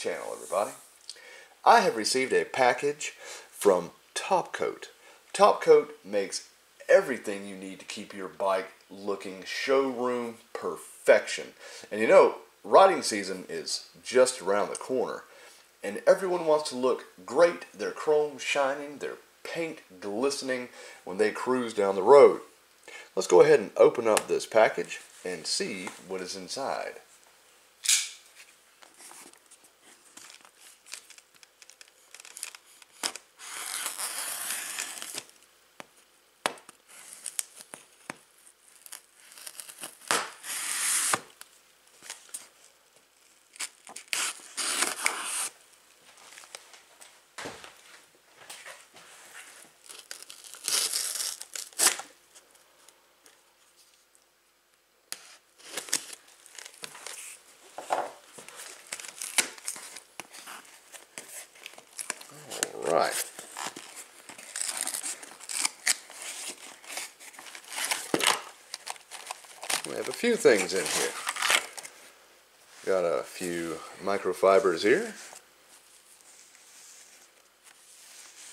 channel, everybody. I have received a package from Top Coat. Top Coat makes everything you need to keep your bike looking showroom perfection. And you know, riding season is just around the corner, and everyone wants to look great, their chrome shining, their paint glistening when they cruise down the road. Let's go ahead and open up this package and see what is inside. Right. We have a few things in here. Got a few microfibers here.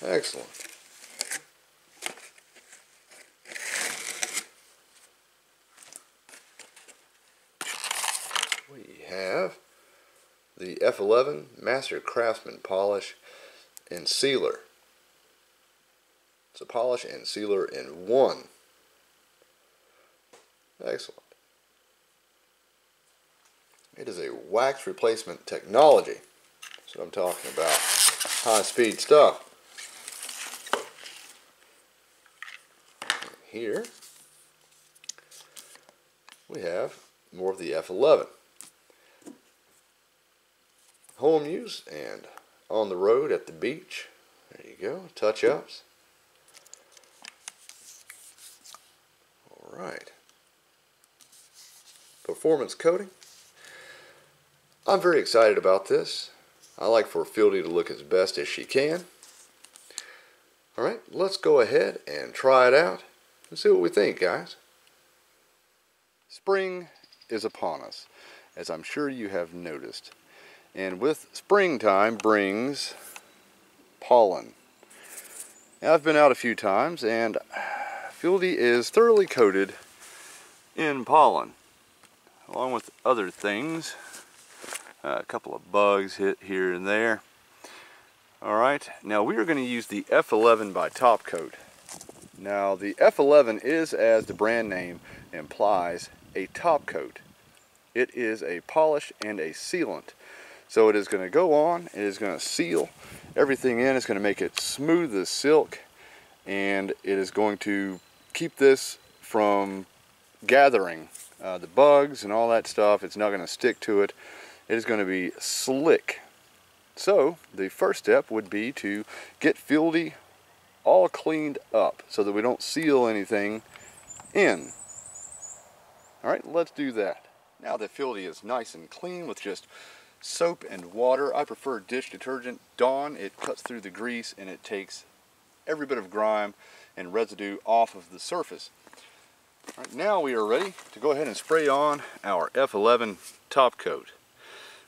Excellent. We have the F11 Master Craftsman Polish and Sealer. It's a polish and sealer in one. Excellent. It is a wax replacement technology. That's what I'm talking about. High speed stuff. Here we have more of the F11. Home use and on the road, at the beach. There you go, touch-ups. Alright. Performance coating. I'm very excited about this. I like for Fieldy to look as best as she can. Alright, let's go ahead and try it out and see what we think, guys. Spring is upon us, as I'm sure you have noticed. And with springtime brings pollen. Now, I've been out a few times, and Fieldy is thoroughly coated in pollen, along with other things. A couple of bugs hit here and there. Alright, now we are going to use the F11 by Top Coat. Now, the F11 is, as the brand name implies, a top coat. It is a polish and a sealant. So it is going to go on, it is going to seal everything in, it's going to make it smooth as silk, and it is going to keep this from gathering the bugs and all that stuff. It's not going to stick to it. It is going to be slick. So the first step would be to get Fieldy all cleaned up so that we don't seal anything in. Alright, let's do that. Now that Fieldy is nice and clean with just soap and water, I prefer dish detergent. Dawn, it cuts through the grease and it takes every bit of grime and residue off of the surface. All right, now we are ready to go ahead and spray on our F11 top coat.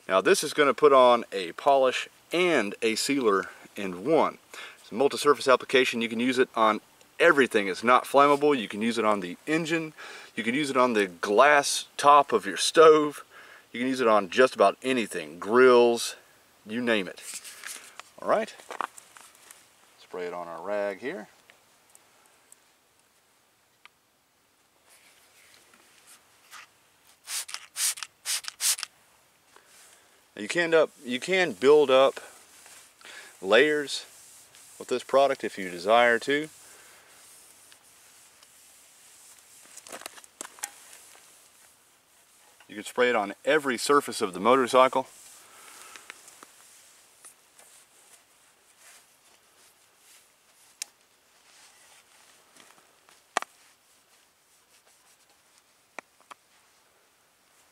Now this is going to put on a polish and a sealer in one. It's a multi-surface application. You can use it on everything. It's not flammable. You can use it on the engine. You can use it on the glass top of your stove. You can use it on just about anything, grills, you name it. All right, spray it on our rag here. Now you can build up layers with this product if you desire to. You can spray it on every surface of the motorcycle.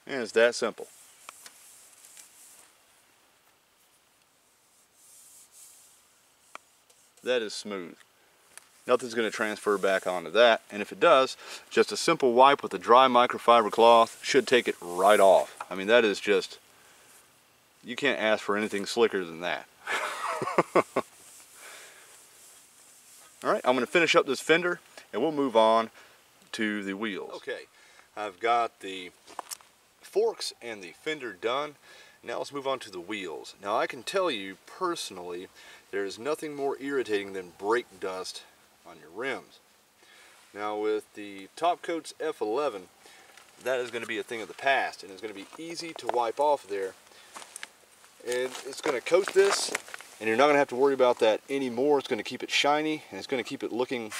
And it's that simple. That is smooth. Nothing's going to transfer back onto that, and if it does, just a simple wipe with a dry microfiber cloth should take it right off. I mean, that is just you can't ask for anything slicker than that. Alright, I'm going to finish up this fender and we'll move on to the wheels. Okay, I've got the forks and the fender done. Now let's move on to the wheels. Now I can tell you personally, there is nothing more irritating than brake dust on your rims. Now with the Top Coats F11, that is going to be a thing of the past, and it's going to be easy to wipe off there. And it's going to coat this, and you're not going to have to worry about that anymore. It's going to keep it shiny, and it's going to keep it looking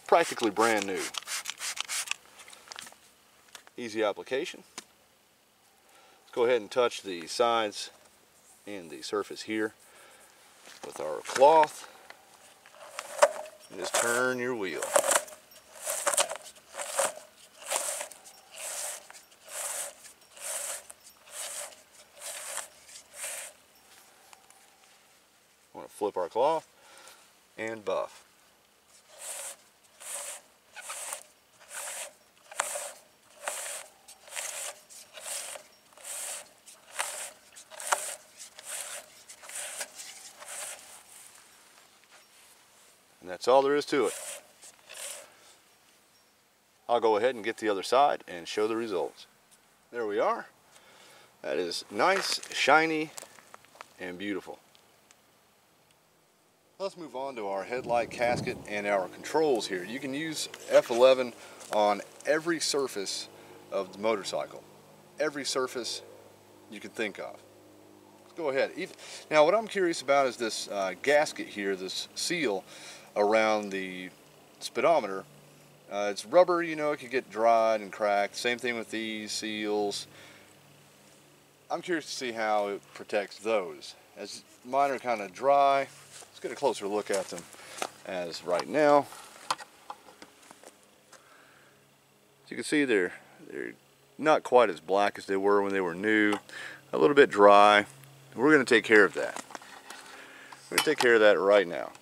practically brand new. Easy application. Let's go ahead and touch the sides and the surface here with our cloth, and just turn your wheel. I want to flip our cloth and buff. And that's all there is to it. I'll go ahead and get the other side and show the results. There we are. That is nice, shiny, and beautiful. Let's move on to our headlight casket and our controls here. You can use F11 on every surface of the motorcycle. Every surface you can think of. Let's go ahead. Now what I'm curious about is this gasket here, this seal around the speedometer. It's rubber, you know, it could get dried and cracked. Same thing with these seals. I'm curious to see how it protects those. As mine are kind of dry, let's get a closer look at them as right now. As you can see, they're not quite as black as they were when they were new. A little bit dry. We're going to take care of that. We're going to take care of that right now.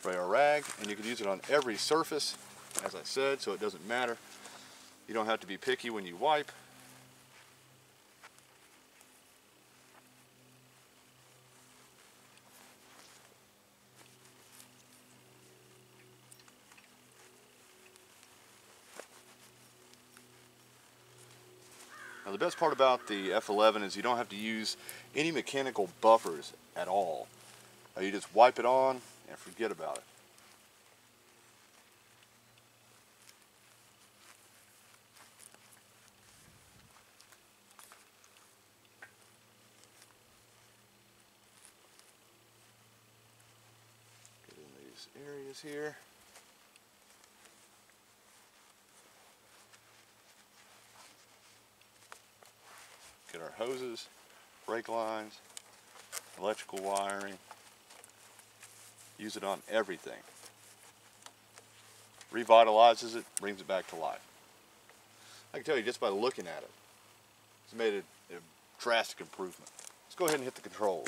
Spray our rag, and you can use it on every surface, as I said, so it doesn't matter. You don't have to be picky when you wipe. Now the best part about the F11 is you don't have to use any mechanical buffers at all. You just wipe it on and forget about it. Get in these areas here. Get our hoses, brake lines, electrical wiring. Use it on everything. Revitalizes it, brings it back to life. I can tell you just by looking at it, it's made a drastic improvement. Let's go ahead and hit the controls.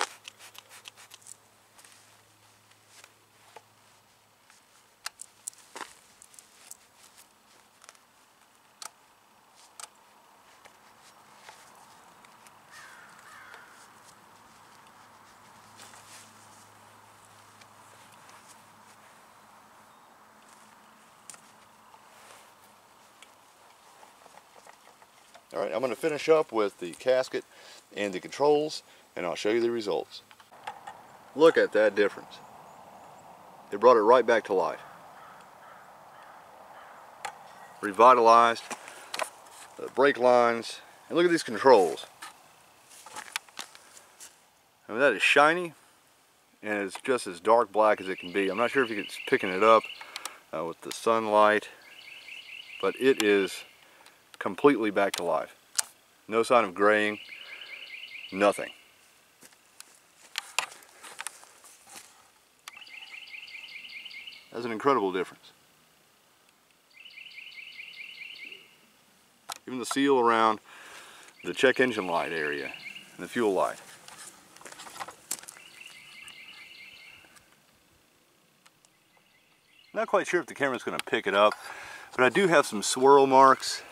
Alright, I'm going to finish up with the casket and the controls, and I'll show you the results. Look at that difference. It brought it right back to life. Revitalized the brake lines, and look at these controls. I mean, that is shiny, and it's just as dark black as it can be. I'm not sure if it's picking it up with the sunlight, but it is completely back to life. No sign of graying, nothing. That's an incredible difference. Even the seal around the check engine light area and the fuel light. Not quite sure if the camera's going to pick it up, but I do have some swirl marks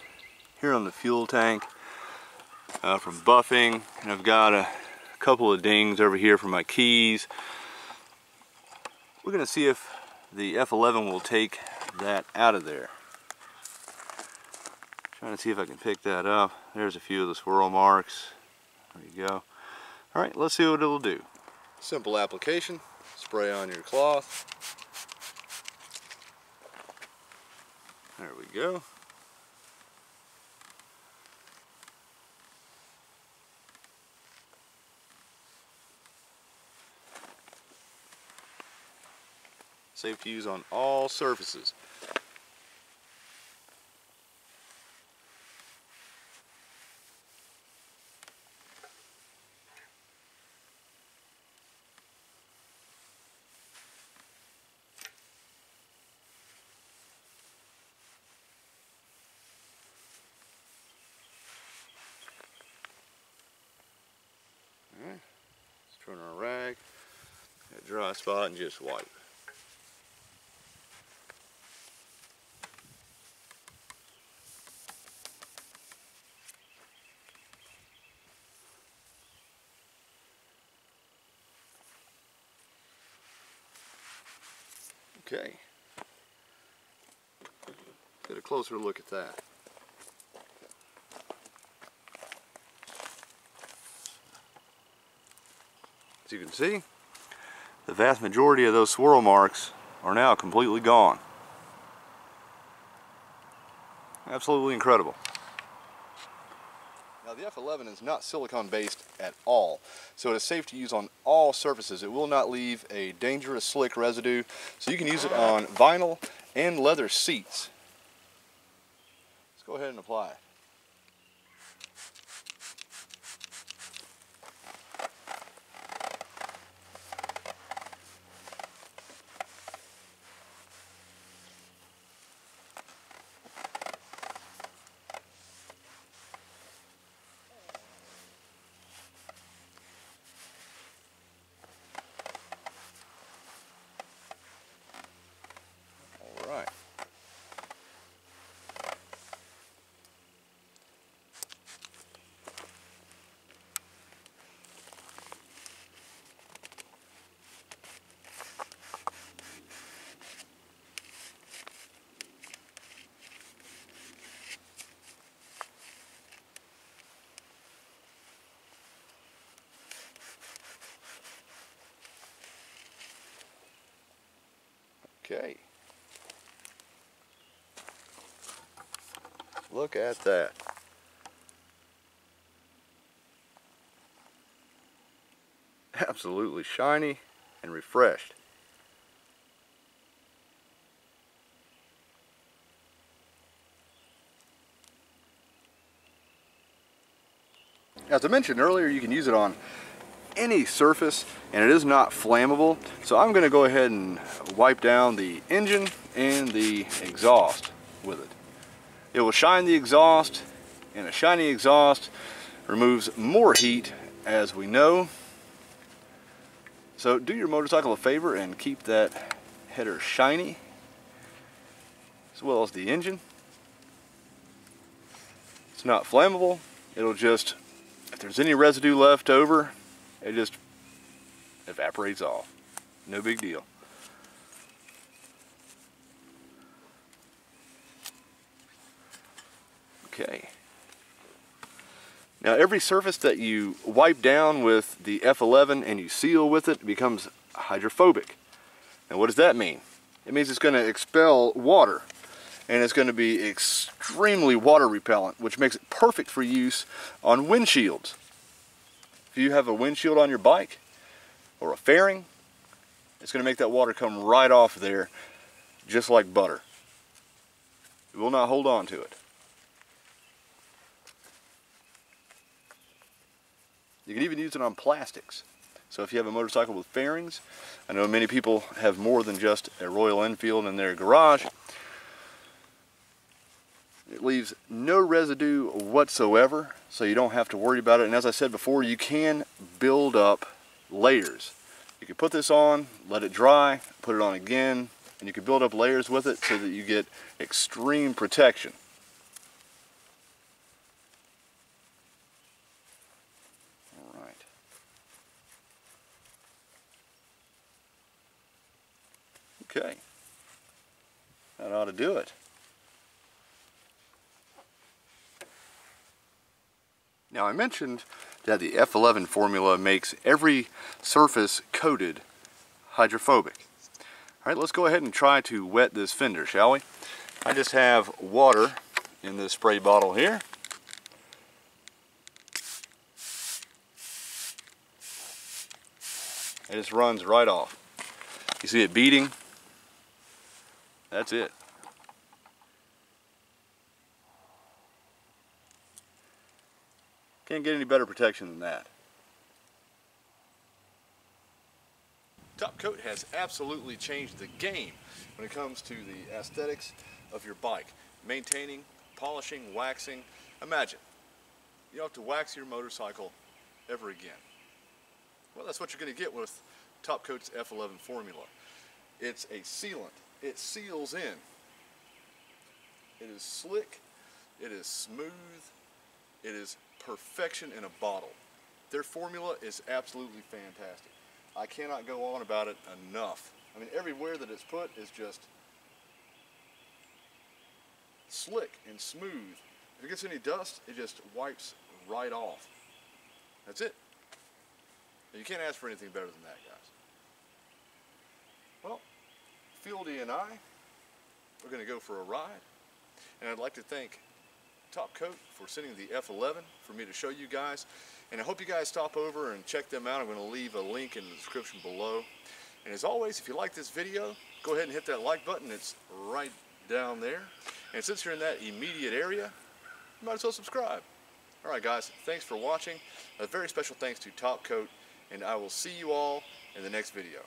here on the fuel tank. from buffing, and I've got a couple of dings over here for my keys. We're going to see if the F11 will take that out of there. Trying to see if I can pick that up. There's a few of the swirl marks. There you go. Alright, let's see what it'll do. Simple application. Spray on your cloth. There we go. Safe to use on all surfaces. Alright, let's turn our rag, a dry spot, and just wipe. Okay, get a closer look at that. As you can see, the vast majority of those swirl marks are now completely gone. Absolutely incredible. Now the F11 is not silicone based at all, so it is safe to use on all surfaces. It will not leave a dangerous slick residue, so you can use it on vinyl and leather seats. Let's go ahead and apply it. All right. Okay. Look at that. Absolutely shiny and refreshed. As I mentioned earlier, you can use it on any surface and it is not flammable, so I'm going to go ahead and wipe down the engine and the exhaust with it. It will shine the exhaust, and a shiny exhaust removes more heat, as we know. So do your motorcycle a favor and keep that header shiny, as well as the engine. It's not flammable. It'll just, if there's any residue left over, it just evaporates off. No big deal. Okay. Now every surface that you wipe down with the F11 and you seal with it becomes hydrophobic. Now what does that mean? It means it's going to expel water, and it's going to be extremely water repellent, which makes it perfect for use on windshields. If you have a windshield on your bike or a fairing, it's going to make that water come right off there just like butter. It will not hold on to it. You can even use it on plastics. So if you have a motorcycle with fairings, I know many people have more than just a Royal Enfield in their garage. It leaves no residue whatsoever, so you don't have to worry about it. And as I said before, you can build up layers. You can put this on, let it dry, put it on again, and you can build up layers with it so that you get extreme protection. Okay. That ought to do it. Now I mentioned that the F11 formula makes every surface coated hydrophobic. Alright, let's go ahead and try to wet this fender, shall we? I just have water in this spray bottle here. It just runs right off. You see it beating? That's it. Can't get any better protection than that. Top Coat has absolutely changed the game when it comes to the aesthetics of your bike. Maintaining, polishing, waxing. Imagine, you don't have to wax your motorcycle ever again. Well, that's what you're going to get with Top Coat's F11 formula. It's a sealant. It seals in. It is slick. It is smooth. It is perfection in a bottle. Their formula is absolutely fantastic. I cannot go on about it enough. I mean, everywhere that it's put is just slick and smooth. If it gets any dust, it just wipes right off. That's it. You can't ask for anything better than that, guys. Well, Fieldy and I are going to go for a ride. And I'd like to thank Top Coat for sending the F11 for me to show you guys. And I hope you guys stop over and check them out. I'm going to leave a link in the description below. And as always, if you like this video, go ahead and hit that like button. It's right down there. And since you're in that immediate area, you might as well subscribe. Alright guys, thanks for watching. A very special thanks to Top Coat, and I will see you all in the next video.